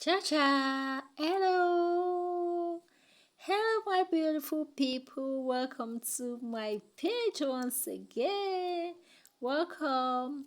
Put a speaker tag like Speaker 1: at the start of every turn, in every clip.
Speaker 1: Cha cha! Hello! Hello, my beautiful people. Welcome to my page once again. Welcome.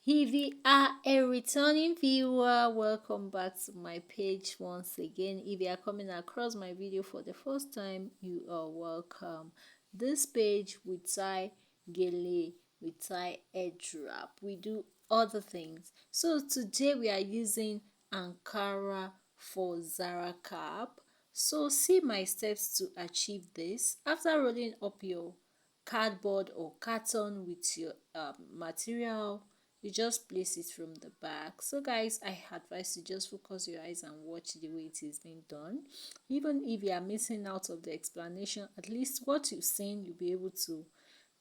Speaker 1: If you are a returning viewer, welcome back to my page once again. If you are coming across my video for the first time, you are welcome. This page we tie gele, we tie headwrap, we do other things. So today we are using Ankara for Zara cap. So see my steps to achieve this. After rolling up your cardboard or carton with your material, you just place it from the back. So guys, I advise you just focus your eyes and watch the way it is being done. Even if you are missing out of the explanation, at least what you've seen, you'll be able to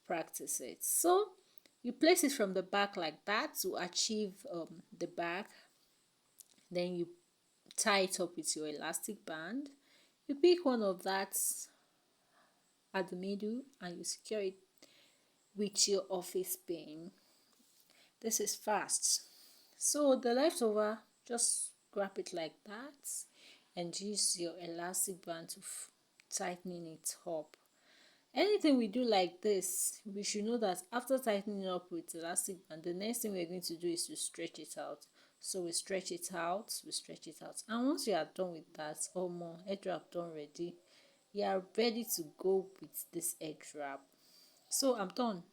Speaker 1: practice it. So you place it from the back like that to achieve the back. Then you tie it up with your elastic band. You pick one of that at the middle and you secure it with your office pin. This is fast. So the leftover, just grab it like that and use your elastic band to tighten it up. Anything we do like this, we should know that after tightening up with elastic band, the next thing we're going to do is to stretch it out. So we stretch it out, and once you are done with that, or more head wrap done ready, you are ready to go with this head wrap. So I'm done.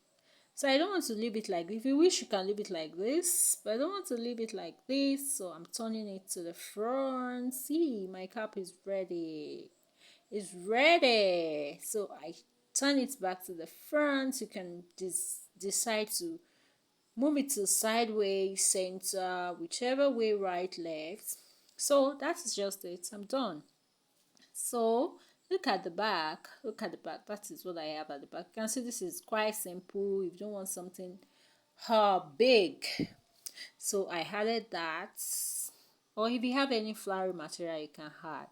Speaker 1: So I don't want to leave it like this. If you wish, you can leave it like this, but I don't want to leave it like this, so I'm turning it to the front. See, my cap is ready. It's ready. So I turn it back to the front. You can decide to move it to sideways, center, whichever way, right, left. So that's just it. I'm done. So look at the back. Look at the back. That is what I have at the back. You can see this is quite simple. If you don't want something big, so I added that. Or if you have any flowery material, you can add.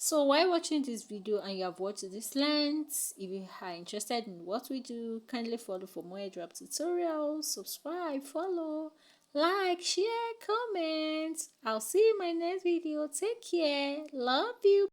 Speaker 1: So while watching this video and you have watched this length, if you are interested in what we do, kindly follow for more airdrop tutorials, subscribe, follow, like, share, comment. I'll see you in my next video. Take care. Love you.